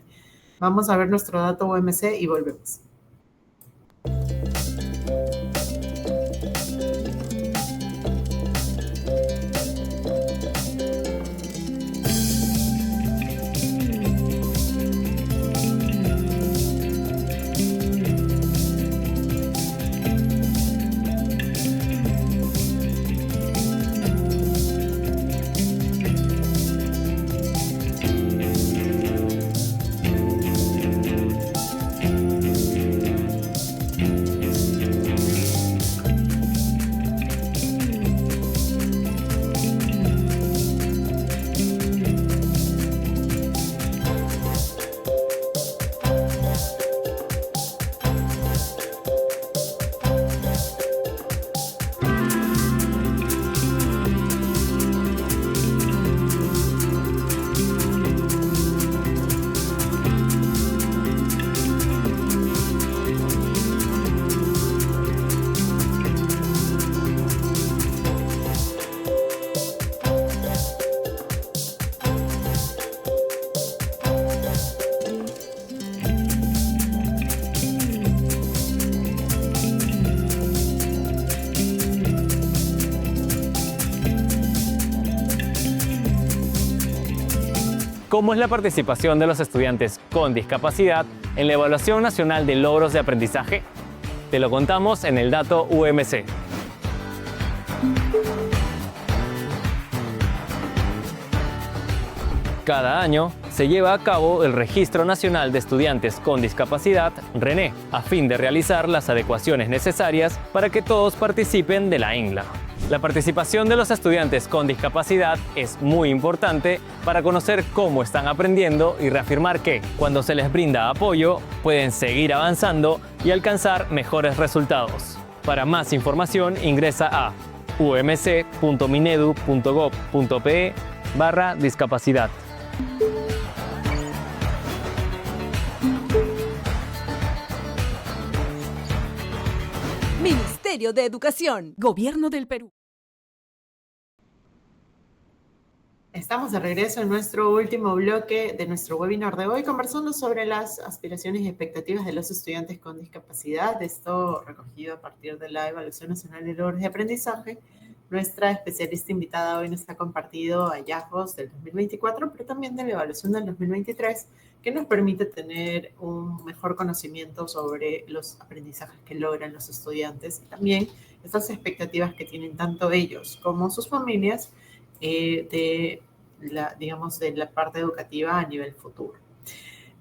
Vamos a ver nuestro dato UMC y volvemos. ¿Cómo es la participación de los estudiantes con discapacidad en la Evaluación Nacional de Logros de Aprendizaje? Te lo contamos en el dato UMC. Cada año se lleva a cabo el Registro Nacional de Estudiantes con Discapacidad, RENE, a fin de realizar las adecuaciones necesarias para que todos participen de la INLA. La participación de los estudiantes con discapacidad es muy importante para conocer cómo están aprendiendo y reafirmar que, cuando se les brinda apoyo, pueden seguir avanzando y alcanzar mejores resultados. Para más información ingresa a umc.minedu.gov.pe/discapacidad. Ministerio de Educación, Gobierno del Perú. Estamos de regreso en nuestro último bloque de nuestro webinar de hoy, conversando sobre las aspiraciones y expectativas de los estudiantes con discapacidad. Esto recogido a partir de la Evaluación Nacional de Logros de Aprendizaje. Nuestra especialista invitada hoy nos ha compartido hallazgos del 2024, pero también de la evaluación del 2023, que nos permite tener un mejor conocimiento sobre los aprendizajes que logran los estudiantes y también estas expectativas que tienen tanto ellos como sus familias de la parte educativa a nivel futuro.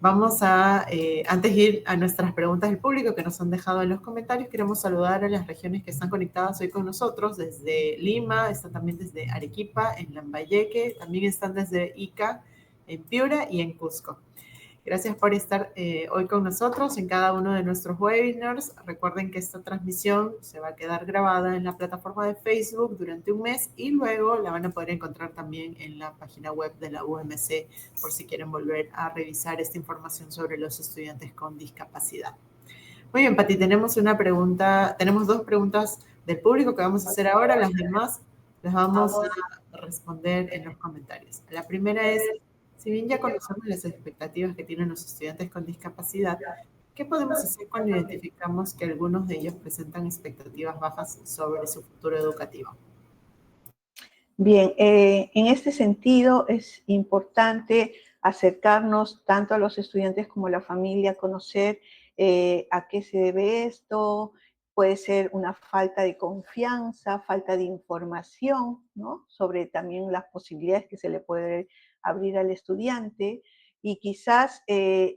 Vamos a, antes de ir a nuestras preguntas del público que nos han dejado en los comentarios, queremos saludar a las regiones que están conectadas hoy con nosotros, desde Lima, están también desde Arequipa, en Lambayeque, también están desde Ica, en Piura y en Cusco. Gracias por estar hoy con nosotros en cada uno de nuestros webinars. Recuerden que esta transmisión se va a quedar grabada en la plataforma de Facebook durante un mes y luego la van a poder encontrar también en la página web de la UMC por si quieren volver a revisar esta información sobre los estudiantes con discapacidad. Muy bien, Pati, tenemos una pregunta, tenemos dos preguntas del público que vamos a hacer ahora, las demás las vamos a responder en los comentarios. La primera es, si bien ya conocemos las expectativas que tienen los estudiantes con discapacidad, ¿qué podemos hacer cuando identificamos que algunos de ellos presentan expectativas bajas sobre su futuro educativo? Bien, en este sentido es importante acercarnos tanto a los estudiantes como a la familia, conocer a qué se debe esto. Puede ser una falta de confianza, falta de información, ¿no? Sobre también las posibilidades que se le puede abrir al estudiante y quizás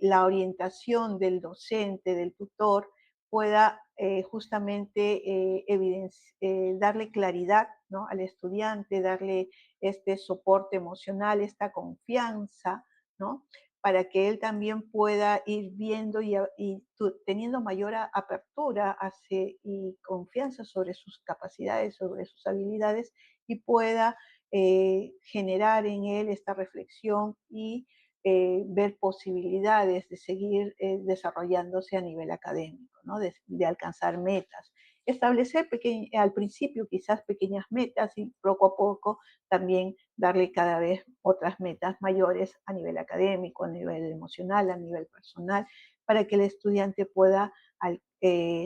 la orientación del docente, del tutor, pueda justamente darle claridad, ¿no?, al estudiante, darle este soporte emocional, esta confianza, ¿no?, para que él también pueda ir viendo teniendo mayor apertura y confianza sobre sus capacidades, sobre sus habilidades, y pueda generar en él esta reflexión y ver posibilidades de seguir desarrollándose a nivel académico, ¿no? De alcanzar metas. Establecer al principio quizás pequeñas metas y poco a poco también darle cada vez otras metas mayores a nivel académico, a nivel emocional, a nivel personal, para que el estudiante pueda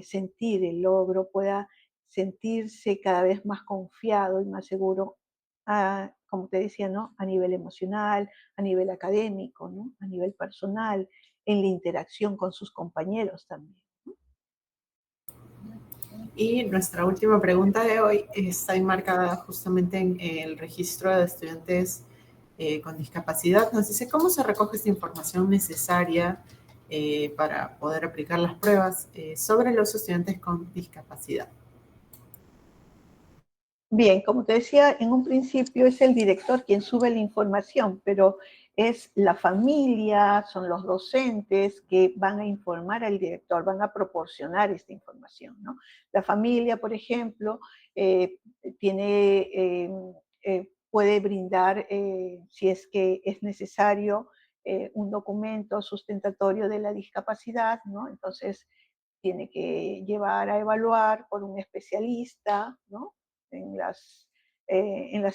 sentir el logro, pueda sentirse cada vez más confiado y más seguro, como te decía, ¿no?, a nivel emocional, a nivel académico, ¿no?, a nivel personal, en la interacción con sus compañeros también. Y nuestra última pregunta de hoy está enmarcada justamente en el registro de estudiantes con discapacidad. Nos dice, ¿cómo se recoge esta información necesaria para poder aplicar las pruebas sobre los estudiantes con discapacidad? Bien, como te decía, en un principio es el director quien sube la información, pero es la familia, son los docentes que van a informar al director, van a proporcionar esta información, ¿no? La familia, por ejemplo, puede brindar, si es que es necesario, un documento sustentatorio de la discapacidad, ¿no? Entonces, tiene que llevar a evaluar por un especialista, ¿no?, en las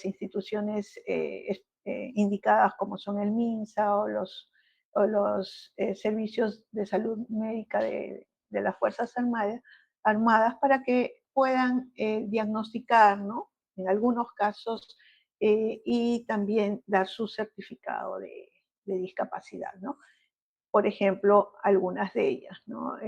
instituciones indicadas como son el MINSA o los servicios de salud médica de las Fuerzas Armadas para que puedan diagnosticar, ¿no?, en algunos casos, y también dar su certificado de discapacidad, ¿no? Por ejemplo, algunas de ellas, ¿no?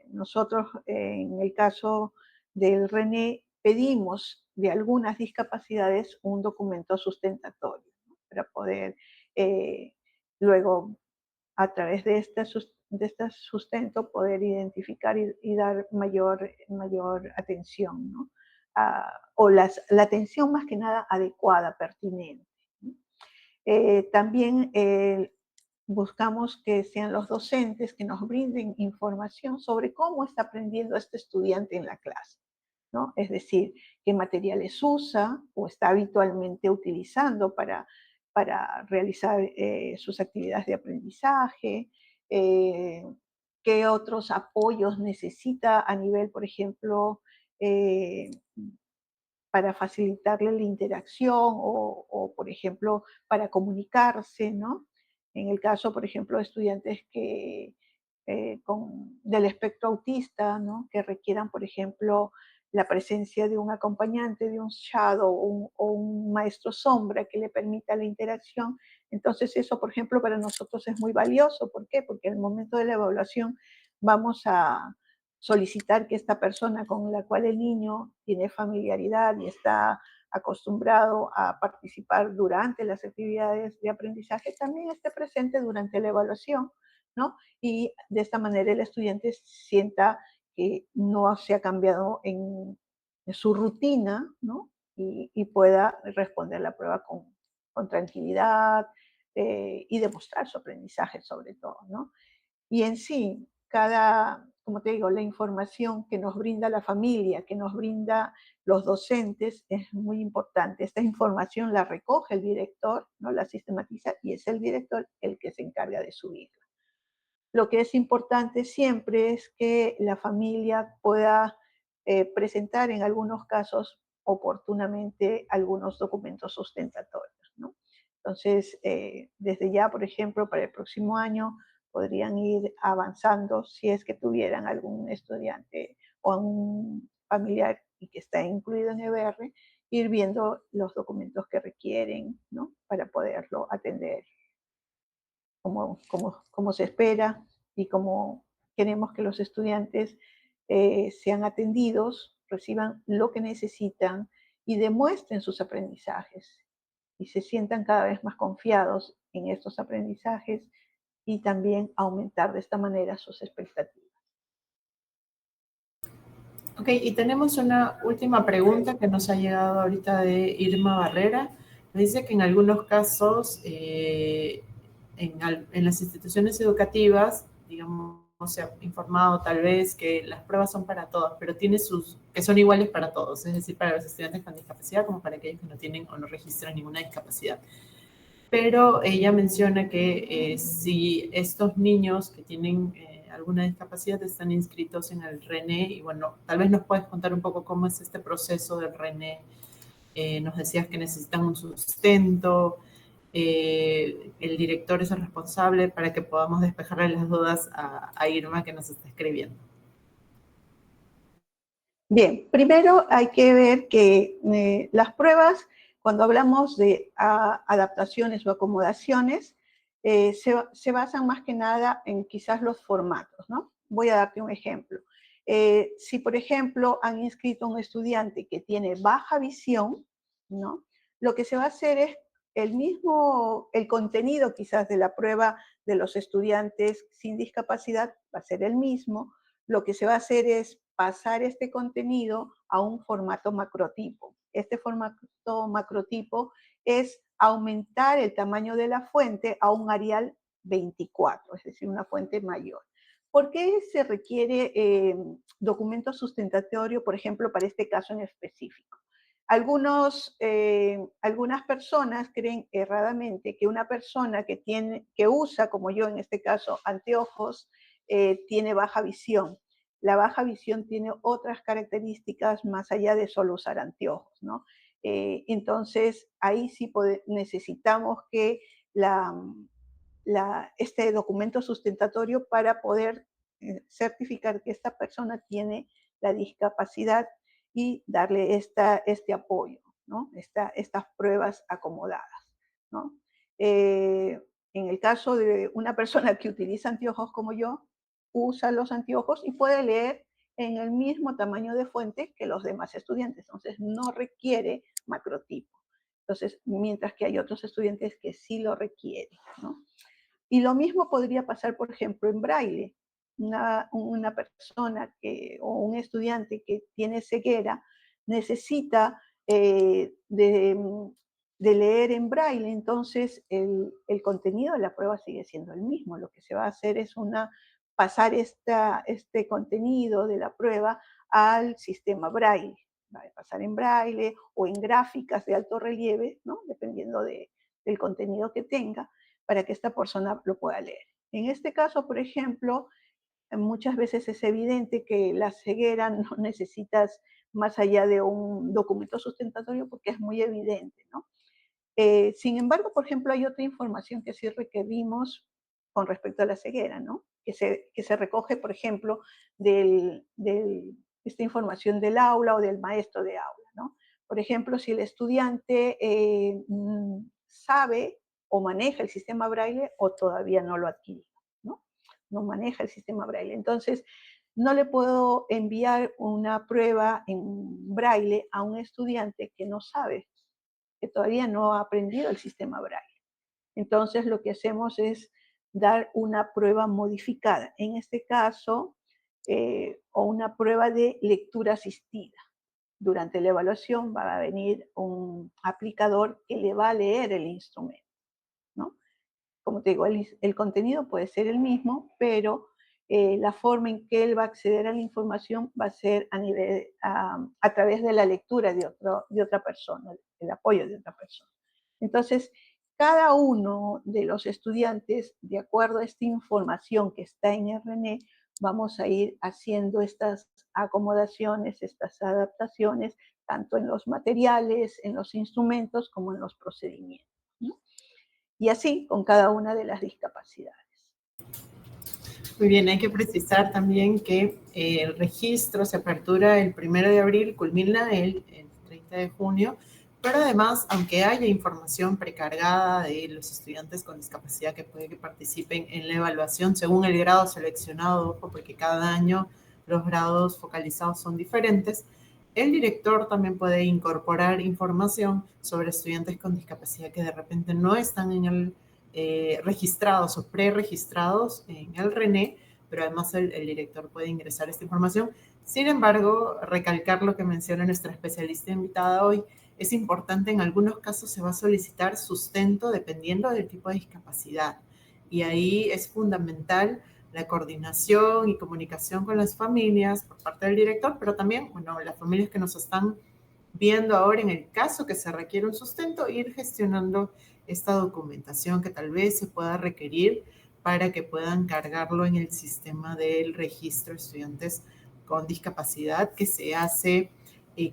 Nosotros, en el caso del René, pedimos de algunas discapacidades un documento sustentatorio, ¿no?, para poder luego, a través de este sustento, poder identificar y dar mayor atención, ¿no? La atención más que nada adecuada, pertinente, ¿no? También buscamos que sean los docentes que nos brinden información sobre cómo está aprendiendo este estudiante en la clase, ¿no? Es decir, qué materiales usa o está habitualmente utilizando para realizar sus actividades de aprendizaje, eh, qué otros apoyos necesita a nivel, por ejemplo, eh, para facilitarle la interacción por ejemplo, para comunicarse, ¿no? En el caso, por ejemplo, de estudiantes del espectro autista, ¿no?, que requieran, por ejemplo, la presencia de un acompañante, de un shadow o un maestro sombra que le permita la interacción. Entonces eso, por ejemplo, para nosotros es muy valioso. ¿Por qué? Porque en el momento de la evaluación vamos a solicitar que esta persona con la cual el niño tiene familiaridad y está acostumbrado a participar durante las actividades de aprendizaje también esté presente durante la evaluación, ¿no? Y de esta manera el estudiante sienta que no se ha cambiado en su rutina, ¿no? Y pueda responder la prueba con tranquilidad y demostrar su aprendizaje sobre todo, ¿no? Y en sí, como te digo, la información que nos brinda la familia, que nos brinda los docentes, es muy importante. Esta información la recoge el director, ¿no? La sistematiza y es el director el que se encarga de subirla. Lo que es importante siempre es que la familia pueda presentar en algunos casos oportunamente algunos documentos sustentatorios, ¿no? Entonces, desde ya, por ejemplo, para el próximo año podrían ir avanzando si es que tuvieran algún estudiante o un familiar y que está incluido en EBR, ir viendo los documentos que requieren, ¿no? Para poderlo atender como se espera y como queremos que los estudiantes sean atendidos, reciban lo que necesitan y demuestren sus aprendizajes y se sientan cada vez más confiados en estos aprendizajes y también aumentar de esta manera sus expectativas. Ok, y tenemos una última pregunta que nos ha llegado ahorita de Irma Barrera. Nos dice que en algunos casos, en las instituciones educativas, digamos, se ha informado tal vez que las pruebas son para todos, pero que son iguales para todos, es decir, para los estudiantes con discapacidad como para aquellos que no tienen o no registran ninguna discapacidad. Pero ella menciona que si estos niños que tienen alguna discapacidad están inscritos en el RENE, y bueno, tal vez nos puedes contar un poco cómo es este proceso del RENE. Nos decías que necesitan un sustento, el director es el responsable para que podamos despejarle las dudas a Irma que nos está escribiendo. Bien, primero hay que ver que las pruebas, cuando hablamos de adaptaciones o acomodaciones, se basan más que nada en quizás los formatos, ¿no? Voy a darte un ejemplo. Si, por ejemplo, han inscrito a un estudiante que tiene baja visión, ¿no? Lo que se va a hacer es el contenido quizás de la prueba de los estudiantes sin discapacidad va a ser el mismo. Lo que se va a hacer es pasar este contenido a un formato macrotipo. Este formato macrotipo es aumentar el tamaño de la fuente a un Arial 24, es decir, una fuente mayor. ¿Por qué se requiere documento sustentatorio, por ejemplo, para este caso en específico? Algunas personas creen erradamente que una persona que usa, como yo en este caso, anteojos, tiene baja visión. La baja visión tiene otras características más allá de solo usar anteojos, ¿no? Entonces, ahí sí necesitamos que este documento sustentatorio para poder certificar que esta persona tiene la discapacidad y darle este apoyo, ¿no? Estas pruebas acomodadas, ¿no? En el caso de una persona que utiliza anteojos como yo, usa los anteojos y puede leer en el mismo tamaño de fuente que los demás estudiantes. Entonces, no requiere macrotipo. Entonces, mientras que hay otros estudiantes que sí lo requieren, ¿no? Y lo mismo podría pasar, por ejemplo, en braille. Una persona o un estudiante que tiene ceguera necesita de leer en braille, entonces el contenido de la prueba sigue siendo el mismo. Lo que se va a hacer es pasar este contenido de la prueba al sistema braille. Va a pasar en braille o en gráficas de alto relieve, ¿no? Dependiendo del contenido que tenga, para que esta persona lo pueda leer. En este caso, por ejemplo, muchas veces es evidente que la ceguera no necesitas más allá de un documento sustentatorio porque es muy evidente, ¿no? Sin embargo, por ejemplo, hay otra información que sí requerimos con respecto a la ceguera, ¿no? Que se recoge, por ejemplo, esta información del aula o del maestro de aula, ¿no? Por ejemplo, si el estudiante sabe o maneja el sistema braille o todavía no lo ha adquirido, ¿no? No maneja el sistema braille. Entonces, no le puedo enviar una prueba en braille a un estudiante que no sabe, que todavía no ha aprendido el sistema braille. Entonces, lo que hacemos es dar una prueba modificada, en este caso, o una prueba de lectura asistida. Durante la evaluación va a venir un aplicador que le va a leer el instrumento, ¿no? Como te digo, el contenido puede ser el mismo, pero la forma en que él va a acceder a la información va a ser a través de la lectura de otra persona, el apoyo de otra persona. Entonces, cada uno de los estudiantes, de acuerdo a esta información que está en RNE, vamos a ir haciendo estas acomodaciones, estas adaptaciones, tanto en los materiales, en los instrumentos, como en los procedimientos, ¿no? Y así con cada una de las discapacidades. Muy bien, hay que precisar también que el registro se apertura el 1 de abril, culmina el 30 de junio, pero además, aunque haya información precargada de los estudiantes con discapacidad que puede que participen en la evaluación según el grado seleccionado, ojo, porque cada año los grados focalizados son diferentes, el director también puede incorporar información sobre estudiantes con discapacidad que de repente no están en el registrados o preregistrados en el RNE, pero además el director puede ingresar esta información. Sin embargo, recalcar lo que menciona nuestra especialista invitada hoy, es importante, en algunos casos se va a solicitar sustento dependiendo del tipo de discapacidad. Y ahí es fundamental la coordinación y comunicación con las familias por parte del director, pero también, bueno, las familias que nos están viendo ahora, en el caso que se requiere un sustento, ir gestionando esta documentación que tal vez se pueda requerir para que puedan cargarlo en el sistema del registro de estudiantes con discapacidad que se hace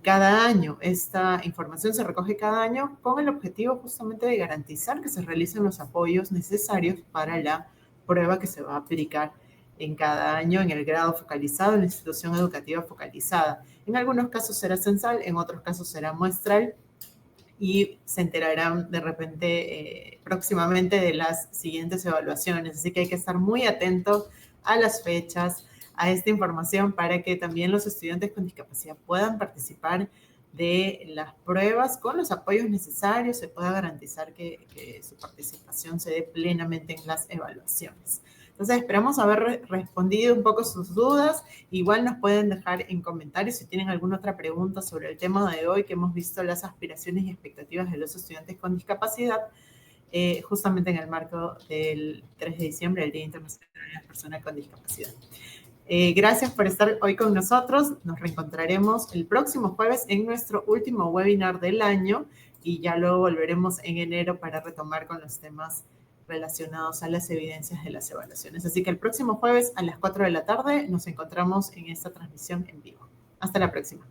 cada año. Esta información se recoge cada año con el objetivo justamente de garantizar que se realicen los apoyos necesarios para la prueba que se va a aplicar en cada año en el grado focalizado, en la institución educativa focalizada. En algunos casos será censal, en otros casos será muestral, y se enterarán de repente próximamente de las siguientes evaluaciones. Así que hay que estar muy atentos a las fechas, a esta información, para que también los estudiantes con discapacidad puedan participar de las pruebas con los apoyos necesarios, se pueda garantizar que su participación se dé plenamente en las evaluaciones. Entonces, esperamos haber respondido un poco sus dudas. Igual nos pueden dejar en comentarios si tienen alguna otra pregunta sobre el tema de hoy, que hemos visto las aspiraciones y expectativas de los estudiantes con discapacidad, justamente en el marco del 3 de diciembre, el Día Internacional de las Personas con Discapacidad. Gracias por estar hoy con nosotros. Nos reencontraremos el próximo jueves en nuestro último webinar del año y ya luego volveremos en enero para retomar con los temas relacionados a las evidencias de las evaluaciones. Así que el próximo jueves a las 4 de la tarde nos encontramos en esta transmisión en vivo. Hasta la próxima.